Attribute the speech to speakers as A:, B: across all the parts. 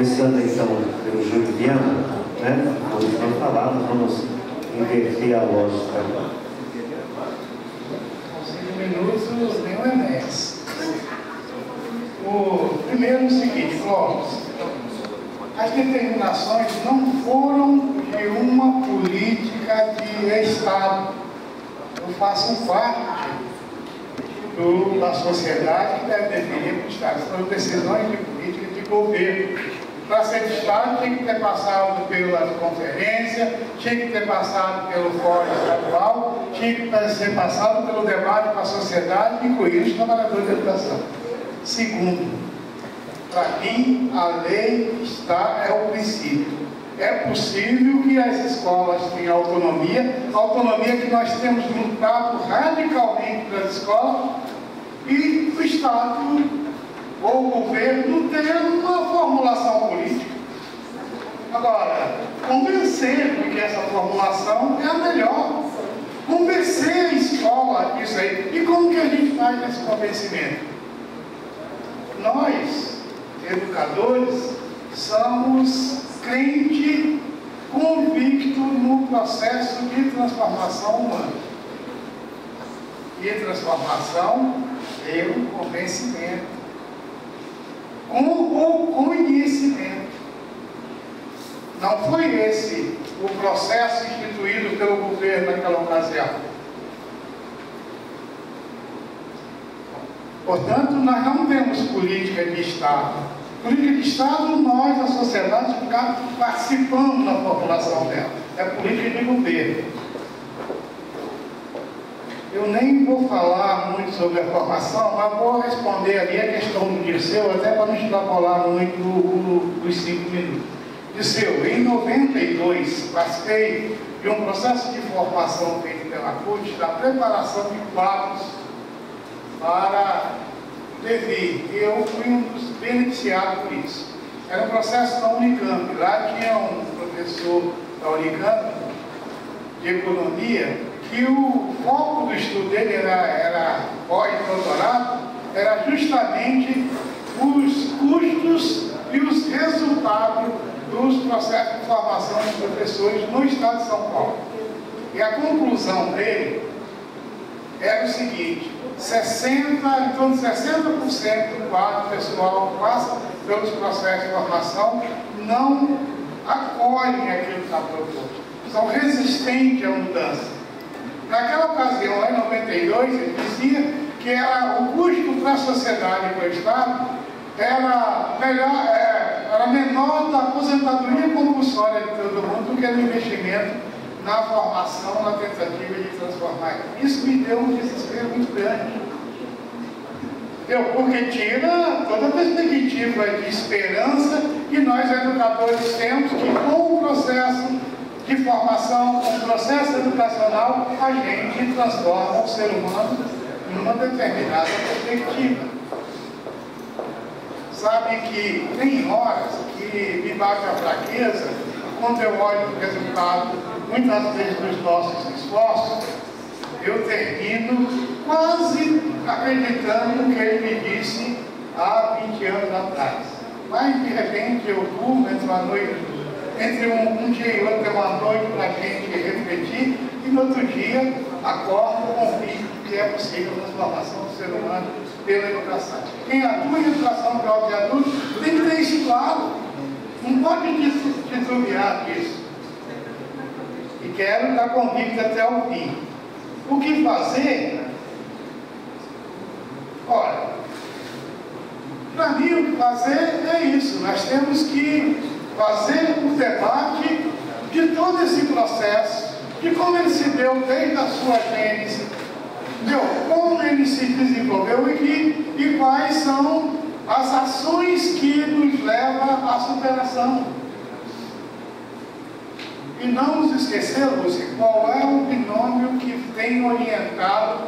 A: Começando então pelo Júlio Viana, né? Como foi falado, vamos inverter a lógica.
B: 5 minutos, nem o Enéas. O primeiro é o seguinte, Clóvis, as determinações não foram de uma política de Estado. Eu faço parte da sociedade que deve definir o Estado. Foram decisões de política de governo. Para ser de Estado, tinha que ter passado pela conferência, tinha que ter passado pelo fórum estadual, tinha que ter passado pelo debate com a sociedade, incluindo os trabalhadores da educação. Segundo, para mim, a lei é o princípio. É possível que as escolas tenham autonomia que nós temos lutado radicalmente pelas escolas, e o Estado ou o governo ter uma formulação política. Agora, convencer de que essa formulação é a melhor. Convencer a escola disso aí. E como que a gente faz esse convencimento? Nós, educadores, somos crente convicto no processo de transformação humana. E transformação é o convencimento com o conhecimento. Não foi esse o processo instituído pelo governo naquela ocasião. Portanto, nós não temos política de Estado. Política de Estado, nós, a sociedade, participamos da população dela. É política de governo. Eu nem vou falar muito sobre a formação, mas vou responder ali a questão do Dirceu, até para não extrapolar muito os 5 minutos. Dirceu, em 92, participei de um processo de formação feito pela CUT, da preparação de quadros para DEVI. Eu fui um dos beneficiados por isso. Era um processo da Unicamp. Lá tinha um professor da Unicamp de economia, que o foco do estudo dele era pós-doutorado, era justamente os custos e os resultados dos processos de formação de professores no estado de São Paulo. E a conclusão dele era o seguinte: em torno de 60% do quadro pessoal que passa pelos processos de formação não acolhem aquilo que está proposto, são resistentes à mudança. Naquela ocasião, lá em 92, ele dizia que o custo para a sociedade e para o Estado era menor da aposentadoria compulsória de todo mundo do que o investimento na formação, na tentativa de transformar. Isso me deu um desespero muito grande. Porque tira toda a perspectiva de esperança que nós, educadores, temos, que com o processo de formação, com o processo educacional, a gente transforma o ser humano numa determinada perspectiva. Sabe que tem horas que me bate a fraqueza quando eu olho o resultado, muitas vezes, dos nossos esforços. Eu termino quase acreditando no que ele me disse há 20 anos atrás. Mas, de repente, eu durmo entre um dia e outro, é uma noite para a gente refletir, e no outro dia acordo convicto que é possível a transformação do ser humano pela educação. Quem atua em educação jovem e adulto tem que ter isso claro, não pode titubear disso. E quero estar convicto até o fim. O que fazer? Olha, para mim o que fazer é isso. Nós temos que fazer um debate de todo esse processo, de como ele se deu desde a sua gênese, como ele se desenvolveu e quais são as ações que nos levam à superação. E não nos esquecermos qual é o binômio que tem orientado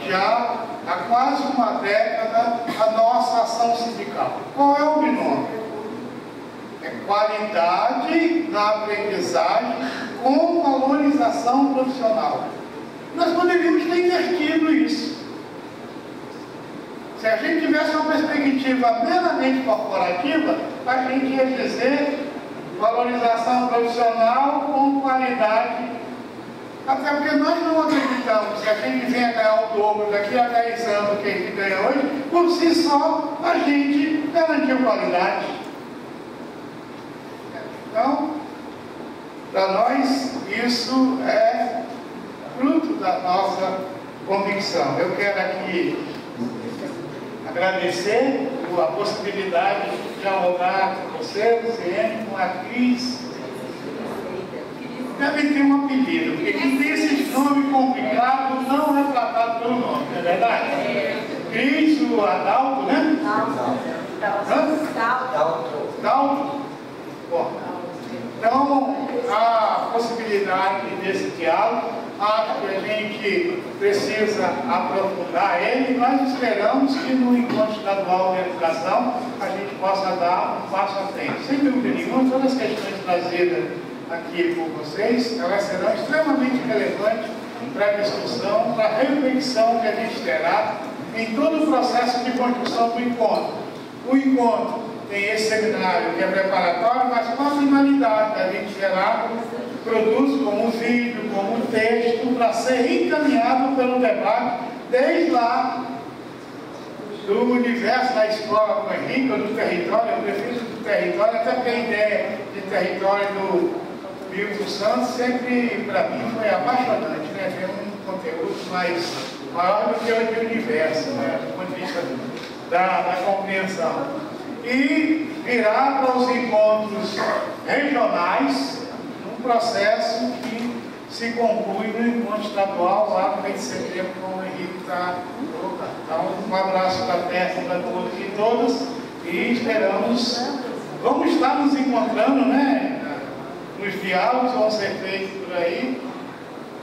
B: já há quase uma década a nossa ação sindical. Qual é o binômio? É qualidade na aprendizagem com valorização profissional. Nós poderíamos ter invertido isso. Se a gente tivesse uma perspectiva meramente corporativa, a gente ia dizer valorização profissional com qualidade. Até porque nós não acreditamos que a gente venha ganhar o dobro daqui a 10 anos que a gente ganha hoje, por si só a gente garantiu qualidade. Então, para nós, isso é fruto da nossa convicção. Eu quero aqui agradecer a possibilidade de dialogar com você, Luciene, com a Cris. Deve ter um apelido, porque quem tem esses nomes complicados não é tratado pelo nome, não é verdade? Cris, o Adalto, né? Dalto. Bom, então, a possibilidade desse diálogo, acho que a gente precisa aprofundar ele. Nós esperamos que no Encontro Estadual de Educação a gente possa dar um passo à frente. Sem dúvida nenhuma, todas as questões trazidas aqui por vocês, elas serão extremamente relevantes para a discussão, para a reflexão que a gente terá em todo o processo de construção do encontro. O encontro tem esse seminário que é preparatório, mas com a finalidade da gente gerar produtos como vídeo, como texto, para ser encaminhado pelo debate desde lá do universo da escola com Henrique, ou do território, eu prefiro do território, até porque a ideia de território do Milton Santos sempre, para mim, foi apaixonante, né? Ver um conteúdo maior do que o de universo, né? Do ponto de vista da compreensão. E virar para os encontros regionais, um processo que se conclui no encontro estadual, lá no mês de setembro, como o Henrique está colocando. Então, um abraço fraterno para todos e todas, e esperamos, vamos estar nos encontrando, né? Os diálogos vão ser feitos por aí,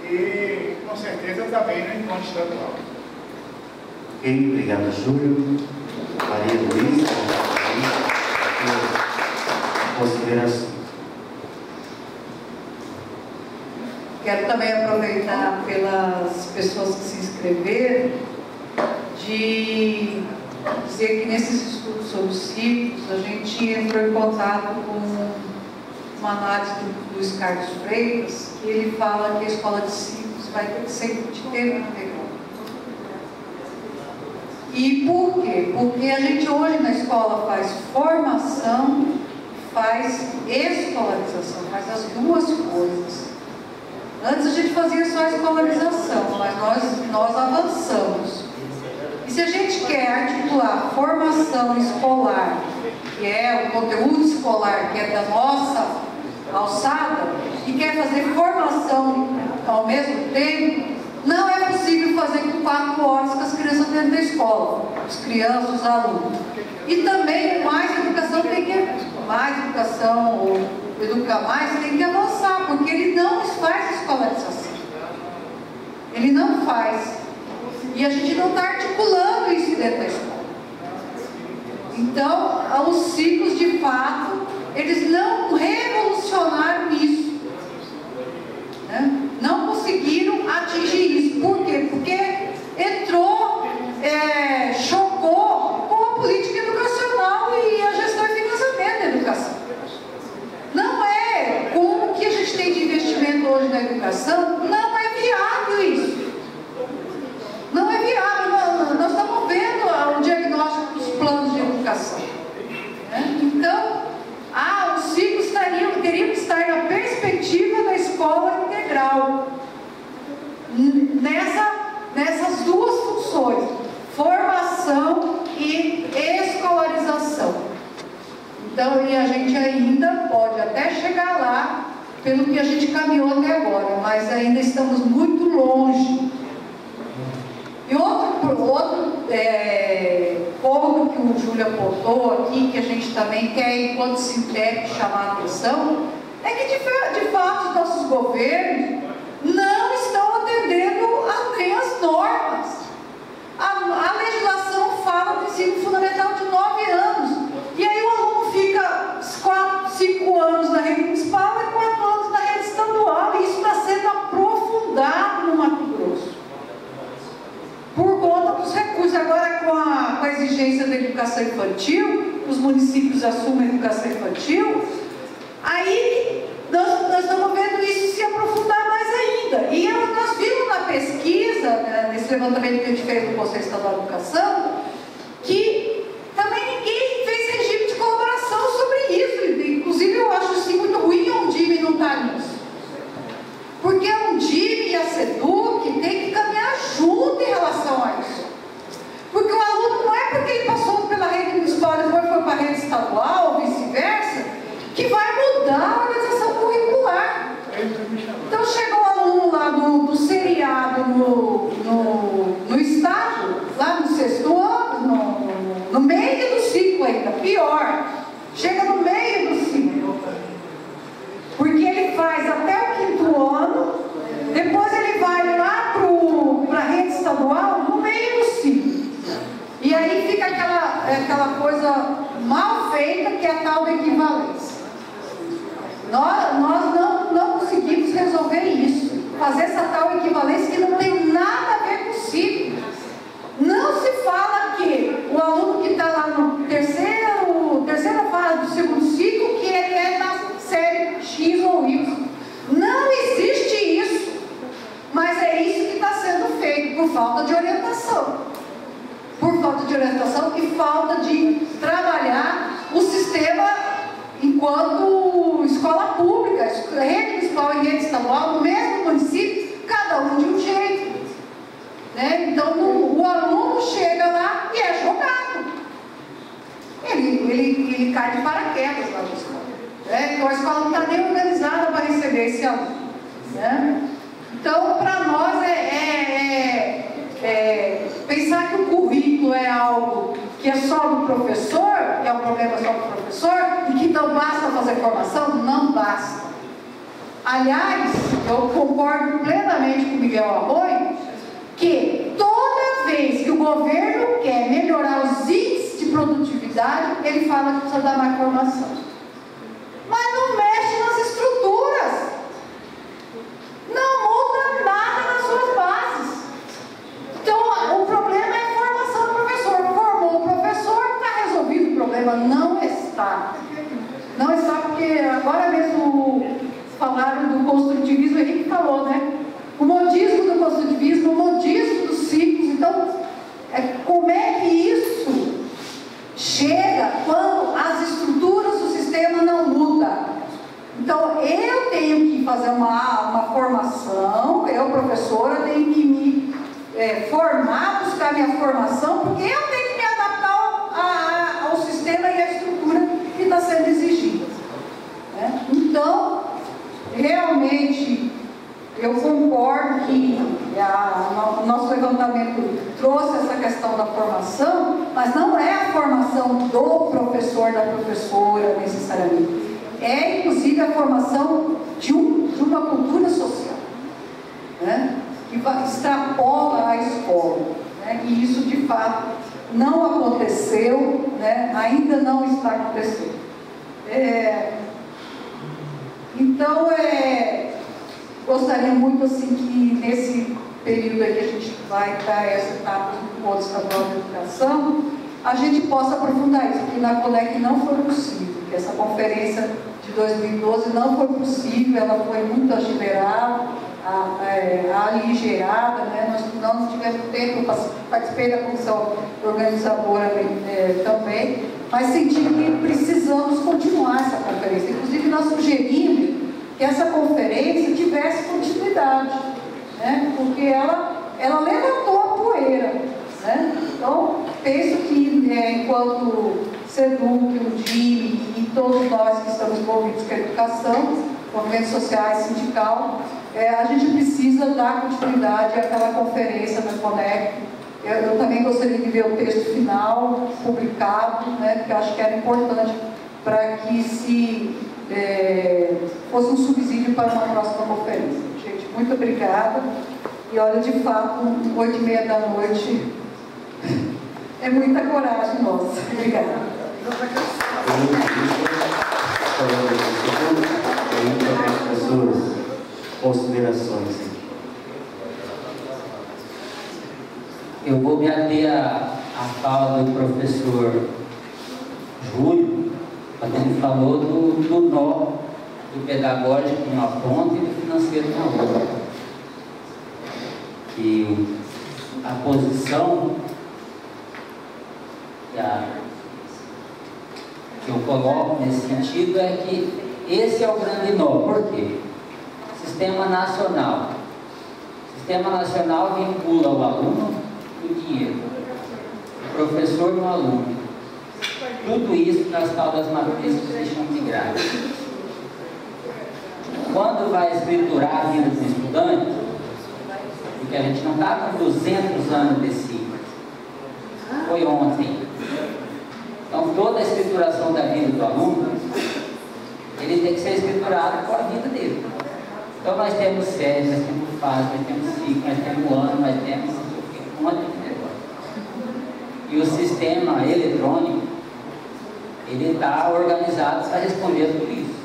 B: e com certeza também no encontro estadual.
A: Ok, obrigado, Júlio. Maria Luísa, consideração.
C: Quero também aproveitar pelas pessoas que se inscreveram, de dizer que nesses estudos sobre os ciclos, a gente entrou em contato com uma análise do Luiz Carlos Freitas, que ele fala que a escola de ciclos vai ter que ser de tempo integral. E por quê? Porque a gente hoje na escola faz formação, faz escolarização, faz as duas coisas. Antes a gente fazia só a escolarização, mas nós avançamos. E se a gente quer articular formação escolar, que é o conteúdo escolar, que é da nossa alçada, e quer fazer formação ao mesmo tempo, não é possível fazer com 4 horas com as crianças dentro da escola, as crianças, os alunos. E também mais educação tem que avançar, porque ele não faz escolarização. Ele não faz. E a gente não está articulando isso dentro da escola. Então, os ciclos, de fato, eles não revolucionaram isso. Né? Não conseguiram atingir isso. Por quê? Porque entrou, chocou com a política educacional e a gestão e financiamento da educação. Não é, com o que a gente tem de investimento hoje na educação, não é viável isso. Não é viável. Nós estamos vendo o diagnóstico dos planos de educação. Né? Então, os ciclos teriam que estar na perspectiva da escola integral. Nessas duas funções, formação e escolarização. Então, e a gente ainda pode até chegar lá, pelo que a gente caminhou até agora, mas ainda estamos muito longe. E outro ponto que o Júlio apontou aqui, que a gente também quer, enquanto Sintec, chamar a atenção, é que de fato os nossos governos não estão atendendo nem as normas. A legislação fala do ensino fundamental de 9 anos. E aí o aluno fica 5 anos na rede municipal e 4 anos na rede estadual. E isso está sendo aprofundado no Mato Grosso. Por conta dos recursos. Agora, com a exigência da educação infantil, os municípios assumem a educação infantil, aí nós estamos vendo isso se aprofundar mais ainda. E nós vimos na pesquisa, né, nesse levantamento que a gente fez no Conselho Estadual de Educação, que também ninguém fez regime de colaboração sobre isso. Inclusive, eu acho assim, muito ruim a Undime não estar nisso. Porque a Undime e a SEDUC têm que caminhar junto em relação a isso. Porque o aluno não é porque ele passou pela rede municipal e depois foi para a rede estadual, ou vice-versa, que vai mudar a organização curricular. Então chega o aluno lá do seriado no estágio, lá no 6º ano, no meio do ciclo ainda, pior. Chega no meio do ciclo. Porque ele faz até o 5º ano, depois ele vai lá para a rede estadual no meio do ciclo. E aí fica aquela coisa mal feita, que é a tal da equivalência. Nós não conseguimos resolver isso, fazer essa tal equivalência que não tem nada a ver com o ciclo. Não se fala que o aluno que está lá no terceira fase do 2º ciclo, que ele é da série X ou Y. Não existe isso, mas é isso que está sendo feito por falta de orientação. Por falta de orientação e falta de trabalhar o sistema enquanto escola pública, rede municipal e rede estadual, no mesmo município, cada um de um jeito. Né? Então, o aluno chega lá e é jogado. Ele cai de paraquedas lá na escola. Né? Então, a escola não está nem organizada para receber esse aluno. Né? Então, para nós pensar que o currículo é algo que é só do professor, que é um problema só do professor, e que não basta fazer formação, não basta. Aliás, eu concordo plenamente com o Miguel Arroio, que toda vez que o governo quer melhorar os índices de produtividade, ele fala que precisa dar mais formação. Mas não mexe nas estruturas. Não muda nada nas suas bases. Então, o problema é a formação do professor. Formou o professor, está resolvido o problema. Não está. Não está porque agora mesmo falaram do construtivismo, o Henrique falou, né? O modismo do construtivismo, o modismo dos ciclos. Então, como é que isso chega quando as estruturas do sistema não mudam? Então, eu tenho que fazer uma formação, eu, professora, tenho que me formar, buscar minha formação, porque eu tenho que me adaptar ao sistema e à estrutura que está sendo exigida. Né? Então, realmente, eu concordo que o nosso levantamento trouxe essa questão da formação, mas não é a formação do professor, da professora, necessariamente. É, inclusive, a formação de uma cultura social, né? Que extrapola a escola. Né? E isso, de fato, não aconteceu, né? Ainda não está acontecendo. Então, gostaria muito assim, que nesse período aqui a gente vai estar essa etapa do Conselho Estadual de Educação, a gente possa aprofundar isso, porque na CONEC não foi possível, que essa conferência de 2012 não foi possível, ela foi muito agiligerada, né? Nós não tivemos tempo, participei da comissão organizadora também, mas senti que precisamos continuar essa conferência. Inclusive, nós sugerimos que essa conferência tivesse continuidade, né? Porque ela levantou a poeira. Né? Então, penso que enquanto SEDUC, Undime e todos nós que estamos envolvidos com a educação, movimentos sociais, sindical, a gente precisa dar continuidade àquela conferência da CONEC. Eu também gostaria de ver o texto final publicado, né? Porque eu acho que era importante para que fosse um subsídio para uma próxima conferência. Gente, muito obrigada. E olha, de fato, 8h30 da noite é muita coragem nossa. Obrigada.
A: As suas considerações.
D: Eu vou me ater à fala do professor Júlio, quando ele falou do nó do pedagógico em uma ponta e do financeiro na outra. E a posição que eu coloco nesse sentido é que esse é o grande nó. Por quê? Sistema nacional. Sistema nacional vincula o aluno e o dinheiro, o professor e o aluno. Tudo isso nas tal das matrizes que deixam de graça. Quando vai escriturar a vida do estudante, porque a gente não está com 200 anos de ciclo, foi ontem. Então toda a escrituração da vida do aluno, ele tem que ser escriturado com a vida dele. Então nós temos série, nós temos fase, nós temos ciclo, nós temos ano, nós temos um monte de negócio. E o sistema eletrônico, ele está organizado para responder tudo isso.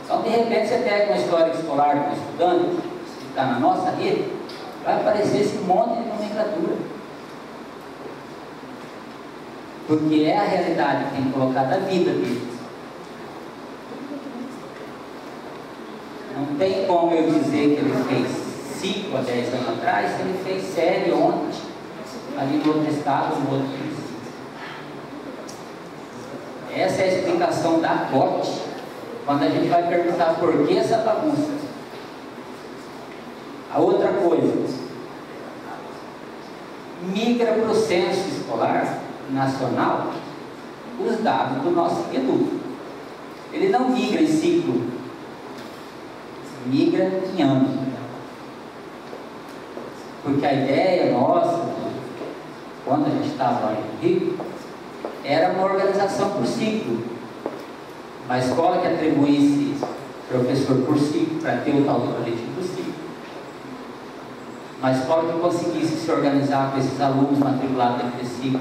D: Então de repente você pega uma história escolar de um estudante, que está na nossa rede, vai aparecer esse monte de nomenclatura. Porque é a realidade que tem que colocar da vida deles. Não tem como eu dizer que ele fez 5 a 10 anos atrás, se ele fez série ontem, ali no outro estado, no outro município. Essa é a explicação da COT, quando a gente vai perguntar por que essa bagunça. A outra coisa, migra para o censo escolar nacional os dados do nosso EDU. Ele não migra em ciclo, migra em ano. Porque a ideia nossa, quando a gente estava em Rio, era uma organização por ciclo. Uma escola que atribuísse professor por ciclo, para ter o tal do coletivo por ciclo. Uma escola que conseguisse se organizar com esses alunos matriculados naquele ciclo,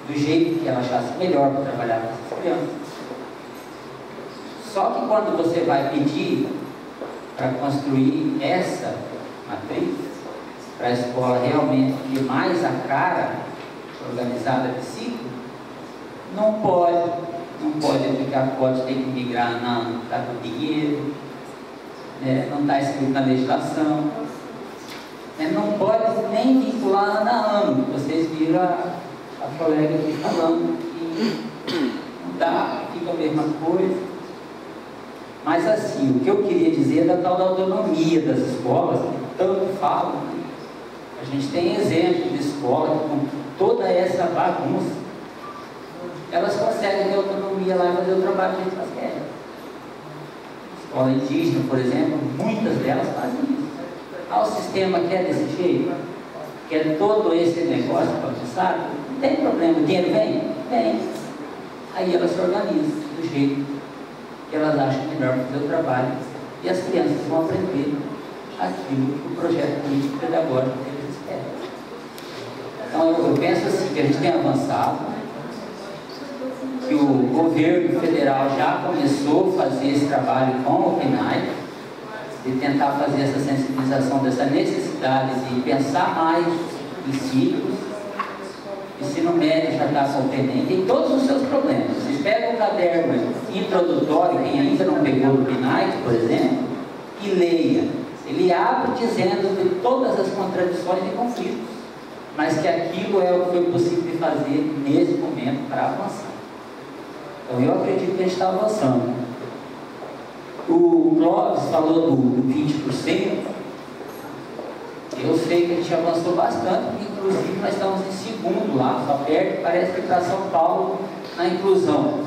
D: do jeito que ela achasse melhor para trabalhar com essas crianças. Só que quando você vai pedir para construir essa matriz, para a escola realmente ter mais a cara organizada de ciclo, não pode aplicar código, tem que migrar na tá com dinheiro, né? Não está escrito na legislação, né? Não pode nem vincular ano a ano. Vocês viram a colega aqui falando que não dá, fica a mesma coisa. Mas assim, o que eu queria dizer é da tal da autonomia das escolas, que tanto falam. A gente tem exemplo de escola que com toda essa bagunça, elas conseguem ter autonomia lá e fazer o trabalho que elas querem. Escola indígena, por exemplo, muitas delas fazem isso. Ah, o sistema quer desse jeito? Quer todo esse negócio bagunçado? Não tem problema, o dinheiro vem? Vem. Aí elas se organizam do jeito que elas acham melhor para fazer o trabalho. E as crianças vão aprender aquilo que o projeto político pedagógico deles espera. Então eu penso assim, que a gente tem avançado, que o governo federal já começou a fazer esse trabalho com o PNAE, de tentar fazer essa sensibilização dessa necessidade de pensar mais em ciclos. O ensino médio já está compreendendo, tem todos os seus problemas. Vocês pegam o caderno introdutório, quem ainda não pegou do PNAE, por exemplo, e leia. Ele abre dizendo de todas as contradições e conflitos, mas que aquilo é o que foi possível de fazer nesse momento para avançar. Então eu acredito que a gente está avançando. O Clóvis falou do 20%. Eu sei que a gente avançou bastante, inclusive nós estamos em segundo lá, só perto, parece que para São Paulo, na inclusão,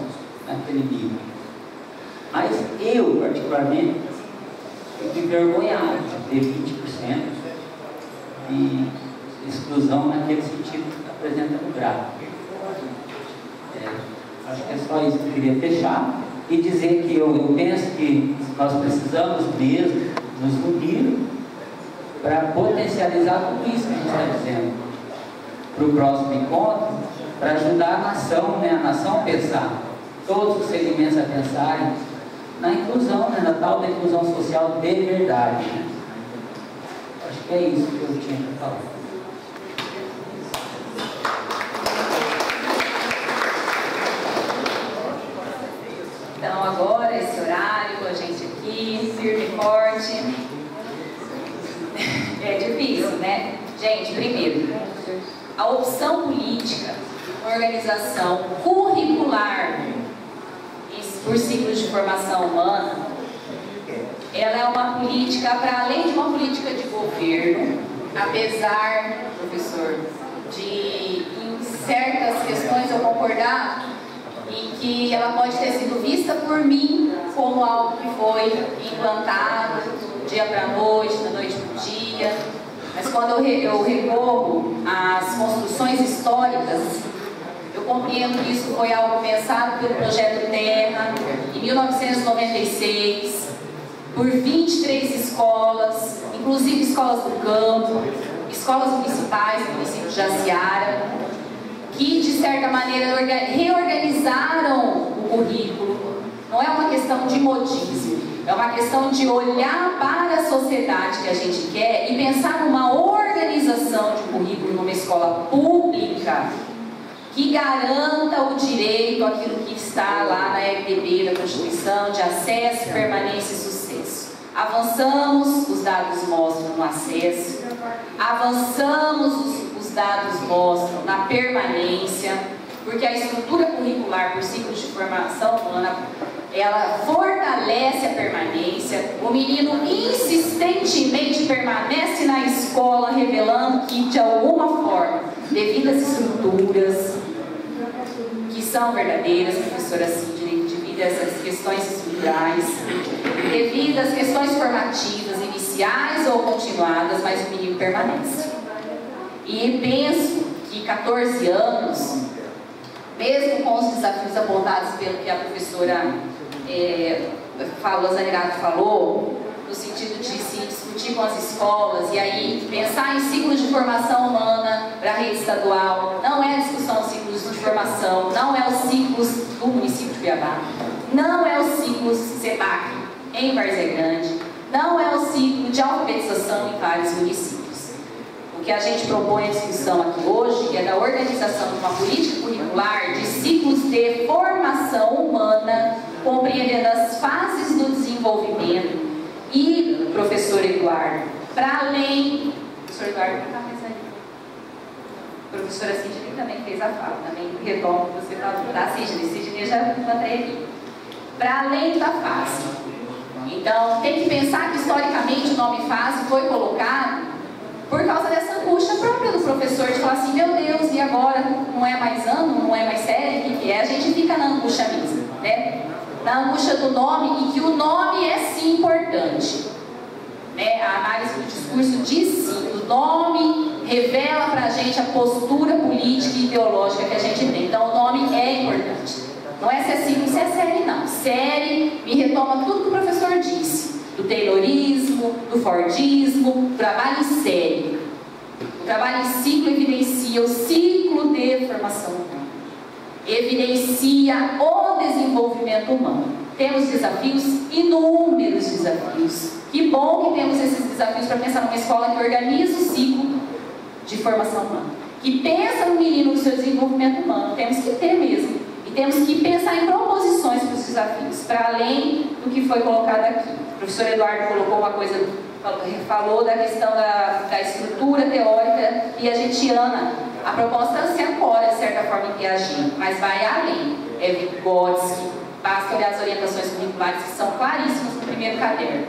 D: naquele nível. Mas eu, particularmente, fico envergonhado de ter 20% de exclusão naquele sentido que está apresentando o gráfico. Acho que é só isso que eu queria fechar e dizer que eu penso que nós precisamos mesmo nos unir para potencializar tudo isso que a gente está dizendo para o próximo encontro, para ajudar a nação, né? A nação a pensar, todos os segmentos a pensarem na inclusão, né? Na tal da inclusão social de verdade. Né? Acho que é isso que eu tinha para falar.
E: Gente, primeiro, a opção política, organização curricular por ciclos de formação humana, ela é uma política, para além de uma política de governo, apesar, professor, de em certas questões eu concordar e que ela pode ter sido vista por mim como algo que foi implantado do dia para a noite, da noite para o dia, mas quando eu recorro às construções históricas, eu compreendo que isso foi algo pensado pelo Projeto Terra em 1996, por 23 escolas, inclusive escolas do campo, escolas municipais do município de Jaciara, que de certa maneira reorganizaram o currículo. Não é uma questão de modismo, é uma questão de olhar para a sociedade que a gente quer e pensar numa organização de um currículo numa escola pública que garanta o direito àquilo que está lá na RDB da Constituição, de acesso, permanência e sucesso. Avançamos, os dados mostram no acesso, avançamos, os dados mostram na permanência, porque a estrutura curricular por ciclos de formação humana, ela fortalece a permanência. O menino insistentemente permanece na escola, revelando que, de alguma forma, devido às estruturas que são verdadeiras, professora Sidney, devido a essas questões estruturais, devido às questões formativas, iniciais ou continuadas, mas o menino permanece. E penso que 14 anos, mesmo com os desafios apontados pelo que a professora Zanerato falou, no sentido de se discutir com as escolas e aí pensar em ciclos de formação humana para a rede estadual, não é a discussão de ciclos de formação, não é os ciclos do município de Cuiabá, não é os ciclos SEBAC em Várzea Grande, não é o ciclo de alfabetização em vários municípios. O que a gente propõe a discussão aqui hoje é da organização de uma política curricular de ciclos de formação humana, compreendendo as fases do desenvolvimento. E, professor Eduardo, para além... Professor Eduardo, não está mais aí. Professora Sidney também fez a fala, também retomo o que você falou da Sidney já encontrei aqui. Para além da fase. Então, tem que pensar que historicamente o nome fase foi colocado por causa dessa angústia própria do professor, de falar assim, meu Deus, e agora? Não é mais ano, não é mais série, o que é? A gente fica na angústia mesmo, né? Na angústia do nome, e que o nome é sim importante. Né? A análise do discurso diz sim, o nome revela pra gente a postura política e ideológica que a gente tem. Então o nome é importante. Não é se é ciclo, se é série, não. Série me retoma tudo que o professor disse. Do taylorismo, do fordismo, trabalho em série. O trabalho em ciclo evidencia o ciclo de formação humana. Evidencia o desenvolvimento humano. Temos desafios, inúmeros desafios. Que bom que temos esses desafios para pensar numa escola que organiza o ciclo de formação humana. Que pensa no menino, no seu desenvolvimento humano. Temos que ter mesmo. E temos que pensar em proposições para os desafios, para além do que foi colocado aqui. O professor Eduardo colocou uma coisa, falou da questão da estrutura teórica piagetiana. A proposta se ancora, de certa forma, em Piaget, mas vai além. É Vygotsky, basta olhar as orientações curriculares que são claríssimas no primeiro caderno.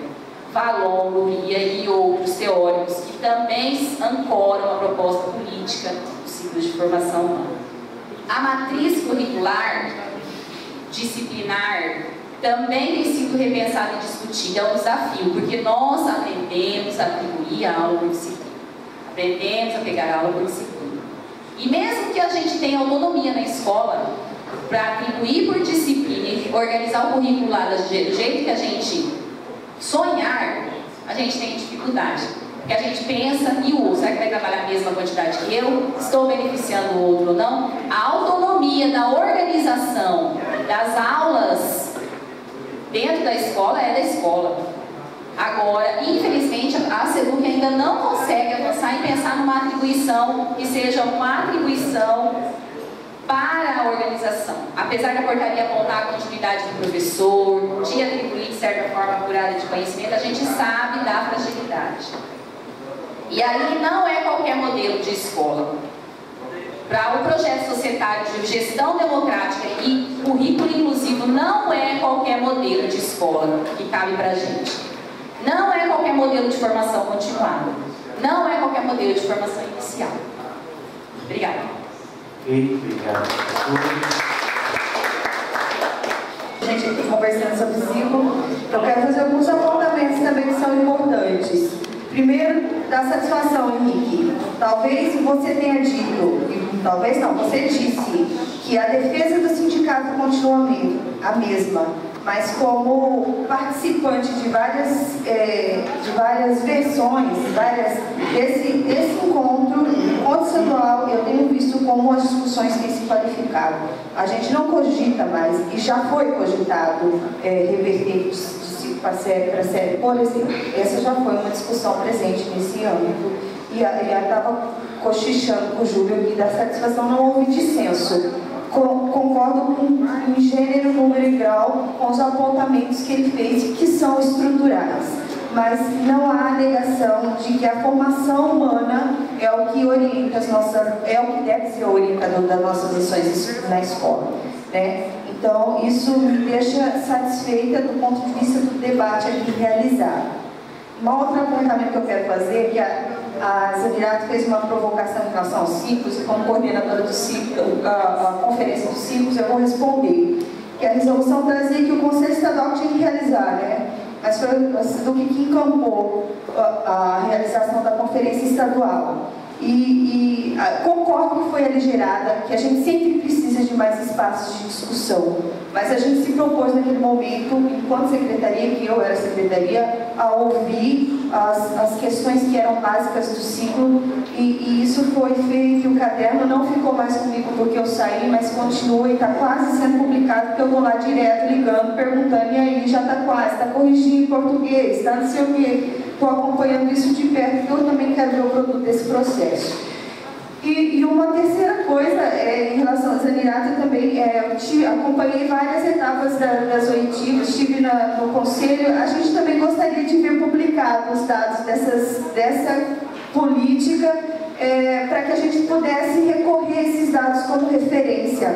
E: Vallon, Luria e outros teóricos que também ancoram a proposta política dos ciclos de formação humana. A matriz curricular disciplinar também tem sido repensada e discutida. É um desafio, porque nós aprendemos a atribuir a aula por disciplina. Aprendemos a pegar aula por disciplina. E mesmo que a gente tenha autonomia na escola para atribuir por disciplina e organizar o curricular do jeito que a gente sonhar, a gente tem dificuldade. Porque a gente pensa e usa, será que vai trabalhar a mesma quantidade que eu? Estou beneficiando o outro ou não? A autonomia da organização das aulas dentro da escola é da escola. Agora, infelizmente, a SEDUC ainda não consegue avançar e pensar numa atribuição que seja uma atribuição para a organização. Apesar da portaria apontar a continuidade do professor, de atribuir, de certa forma, por área de conhecimento, a gente sabe da fragilidade. E aí não é qualquer modelo de escola. Para o projeto societário de gestão democrática e currículo inclusivo, não é qualquer modelo de escola que cabe para a gente. Não é qualquer modelo de formação continuada. Não é qualquer modelo de formação inicial. Obrigada.
A: Obrigado.
F: A gente aqui conversando sobre o ciclo, eu quero fazer alguns apontamentos também que são importantes. Primeiro, da satisfação, Henrique. Talvez você tenha dito, talvez não, você disse que a defesa do sindicato continua a mesma, mas como participante de várias versões, desse encontro estadual, eu tenho visto como as discussões têm se qualificado. A gente não cogita mais, e já foi cogitado reverter de ciclo para série, por exemplo. Essa já foi uma discussão presente nesse âmbito, e eu estava cochichando com o Júlio aqui da satisfação, não houve dissenso. Concordo em gênero, número e grau com os apontamentos que ele fez, que são estruturais. Mas não há negação de que a formação humana é o que orienta é o que deve ser o orientador das nossas ações na escola, né? Então, isso me deixa satisfeita do ponto de vista do debate aqui realizado. Um outro apontamento que eu quero fazer é que a Zanerato fez uma provocação em relação aos ciclos, e como coordenadora do ciclo, a conferência dos ciclos, eu vou responder. Que a resolução trazia que o Conselho Estadual tinha que realizar, né? Mas foi do que encampou a realização da conferência estadual. Concordo que foi aligerada, que a gente sempre precisa de mais espaços de discussão, mas a gente se propôs naquele momento, enquanto secretaria, que eu era secretaria, a ouvir as questões que eram básicas do ciclo, e isso foi feito. O caderno não ficou mais comigo porque eu saí, mas continua e está quase sendo publicado, porque eu vou lá direto ligando, perguntando, e aí já está quase, está corrigindo em português, está não sei o quê. Estou acompanhando isso de perto, porque eu também quero ver o produto desse processo. E uma terceira coisa, em relação à Zanerato, eu também acompanhei várias etapas das oitivas, estive no conselho. A gente também gostaria de ver publicados os dados dessa política, para que a gente pudesse recorrer a esses dados como referência,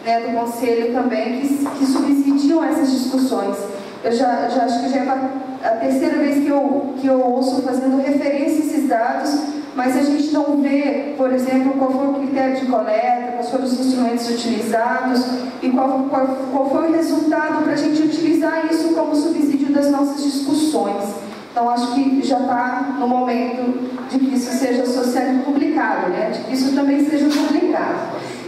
F: né, do conselho também, que subsidiam essas discussões. Eu já acho que já é a terceira vez que eu ouço fazendo referência a esses dados, mas a gente não vê, por exemplo, qual foi o critério de coleta, quais foram os instrumentos utilizados e qual foi o resultado para a gente utilizar isso como subsídio das nossas discussões. Então, acho que já está no momento de que isso seja socialmente publicado, né? De que isso também seja publicado.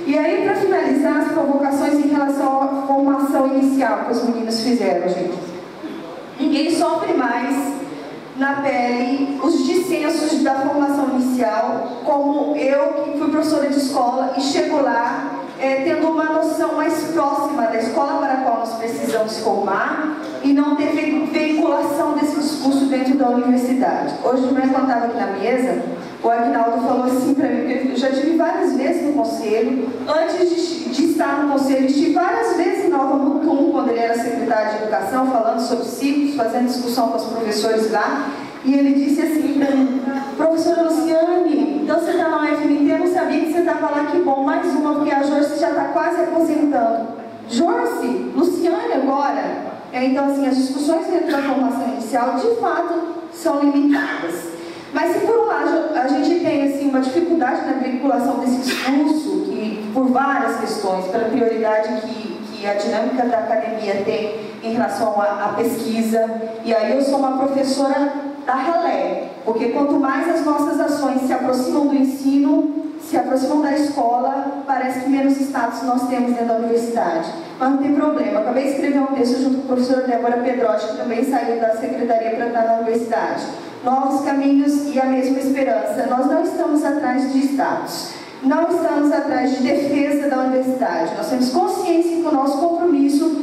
F: E aí, para finalizar, as provocações em relação à formação inicial que os meninos fizeram, gente. Ninguém sofre mais na pele os dissensos da formação inicial, como eu, que fui professora de escola e chego lá tendo uma noção mais próxima da escola para a qual nós precisamos formar e não ter veiculação desse discurso dentro da universidade. Hoje de manhã, quando estava aqui na mesa, o Aguinaldo falou assim para mim, porque eu já estive várias vezes no conselho, antes de estar no conselho, estive várias vezes em Nova Mutum, quando ele era secretário de Educação, falando sobre ciclos, fazendo discussão com os professores lá, e ele disse assim para mim: professora Luciane, então você está na UFMT, eu não sabia que você estava lá, que bom, mais uma, porque a Jorce já está quase aposentando. Jorce, Luciane agora. Então, assim, as discussões dentro da formação inicial, de fato, são limitadas. Mas se por um lado a gente tem assim, uma dificuldade na veiculação desse discurso, que por várias questões, pela prioridade que a dinâmica da academia tem em relação à pesquisa, e aí eu sou uma professora da ralé, porque quanto mais as nossas ações se aproximam do ensino, se aproximam da escola, parece que menos status nós temos dentro da universidade. Mas não tem problema, eu acabei de escrever um texto junto com a professora Débora Pedrotti, que também saiu da secretaria para estar na universidade. Novos caminhos e a mesma esperança. Nós não estamos atrás de status, não estamos atrás de defesa da universidade. Nós temos consciência que o nosso compromisso,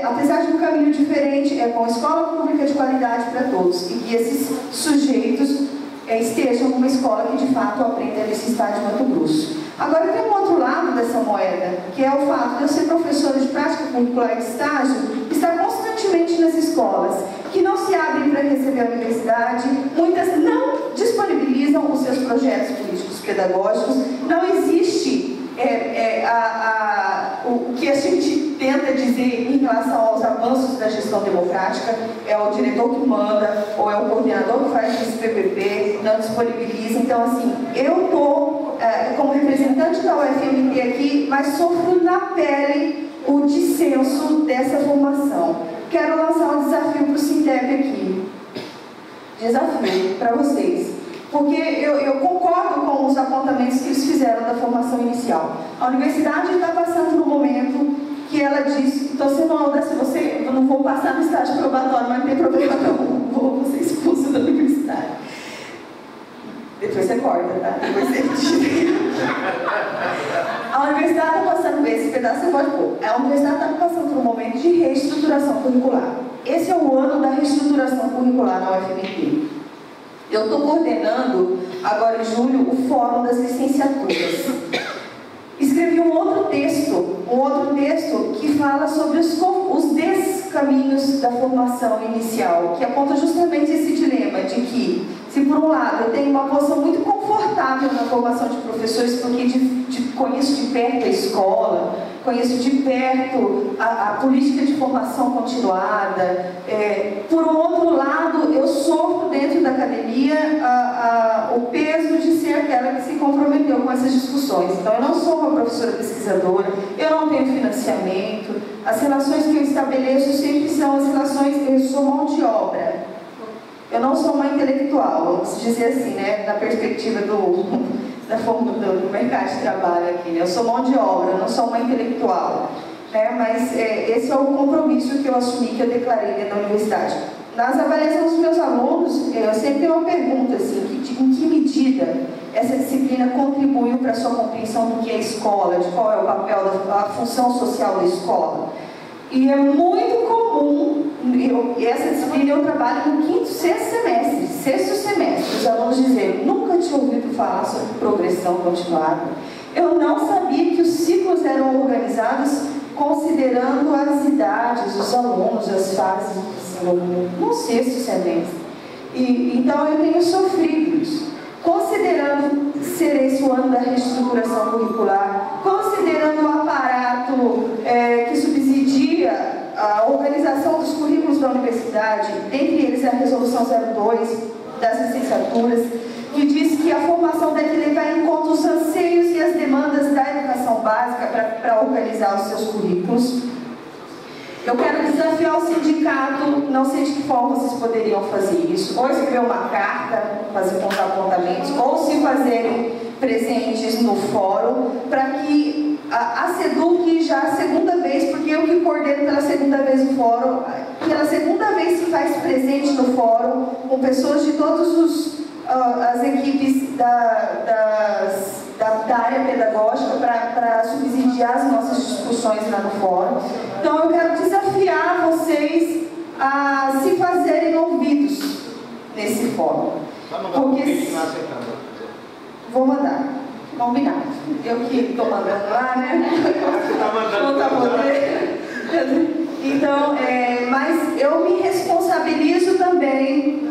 F: apesar de um caminho diferente, é com a escola pública de qualidade para todos, e que esses sujeitos estejam numa escola que de fato aprenda nesse estado de Mato Grosso. Agora tem um outro lado dessa moeda, que é o fato de eu ser professora de prática curricular de estágio, estar constantemente nas escolas, que não se abrem para receber a universidade, muitas não disponíveis disponibilizam os seus projetos políticos pedagógicos. Não existe o que a gente tenta dizer em relação aos avanços da gestão democrática, é o diretor que manda, ou é o coordenador que faz esse PPP, não disponibiliza. Então, assim, eu estou, como representante da UFMT aqui, mas sofro na pele o dissenso dessa formação. Quero lançar um desafio para o Sintep aqui. Desafio para vocês. Porque eu concordo com os apontamentos que eles fizeram da formação inicial. A universidade está passando por um momento que ela diz: estou sendo audácia, eu não vou passar no estágio probatório, mas não tem problema não, vou ser expulso da universidade. Depois você corta, tá? Depois você tira. A universidade está passando, esse pedaço você pode pôr. A universidade está passando por um momento de reestruturação curricular. Esse é o ano da reestruturação curricular na UFMT. Eu estou coordenando, agora em julho, o Fórum das Licenciaturas. Escrevi um outro texto que fala sobre os descaminhos da formação inicial, que aponta justamente esse dilema de que, se por um lado eu tenho uma posição muito confortável na formação de professores, porque conheço de perto a escola, conheço de perto a política de formação continuada, por um outro lado eu sofro dentro da academia o peso de ser aquela que se comprometeu com essas discussões. Então eu não sou uma professora pesquisadora, eu não tenho financiamento, as relações que eu estabeleço sempre são as relações, eu sou mão de obra. Eu não sou uma intelectual, vamos dizer assim, né, na perspectiva do mercado de trabalho aqui, né? Eu sou mão de obra, eu não sou uma intelectual, né? Mas esse é o compromisso que eu assumi, que eu declarei dentro da universidade. Nas avaliações dos meus alunos, eu sempre tenho uma pergunta, assim, em que medida essa disciplina contribuiu para a sua compreensão do que é a escola, de qual é o papel, a função social da escola. E é muito comum, essa disciplina eu trabalho no quinto, sexto semestre, os alunos dizem: nunca tinha ouvido falar sobre progressão continuada. Eu não sabia que os ciclos eram organizados considerando as idades, os alunos, as fases do desenvolvimento, no sexto semestre. Então eu tenho sofrido isso. Considerando ser esse o ano da reestruturação curricular, considerando o aparato que subsidia a organização dos currículos da universidade, dentre eles a Resolução 02 das licenciaturas, que diz que a formação deve levar em conta os anseios e as demandas da educação básica para organizar os seus currículos. Eu quero desafiar o sindicato, não sei de que forma vocês poderiam fazer isso, ou escrever uma carta, fazer com os apontamentos, ou se fazerem presentes no fórum, para que a SEDUC já a segunda vez, porque eu que coordeno pela segunda vez o fórum, pela segunda vez se faz presente no fórum, com pessoas de todas as equipes da área pedagógica para subsidiar as nossas discussões lá no fórum. Então eu quero desafiar vocês a se fazerem ouvidos nesse fórum. Porque vou mandar, combinado. Eu que estou mandando lá, né? Não tá podendo. Então, mas eu me responsabilizo também.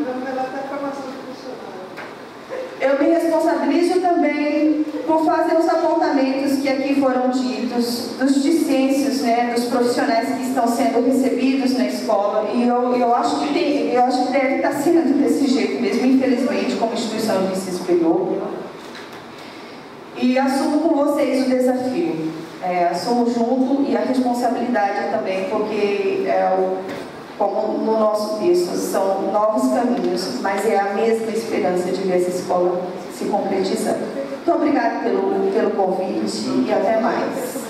F: Eu me responsabilizo também por fazer os apontamentos que aqui foram ditos, dos discêncios, né, dos profissionais que estão sendo recebidos na escola, e eu acho que deve estar sendo desse jeito mesmo, infelizmente, como instituição de ensino superior. E assumo com vocês o desafio, assumo junto, e a responsabilidade também, porque como no nosso texto, são novos caminhos, mas é a mesma esperança de ver essa escola se concretizando. Muito obrigada pelo convite e até mais.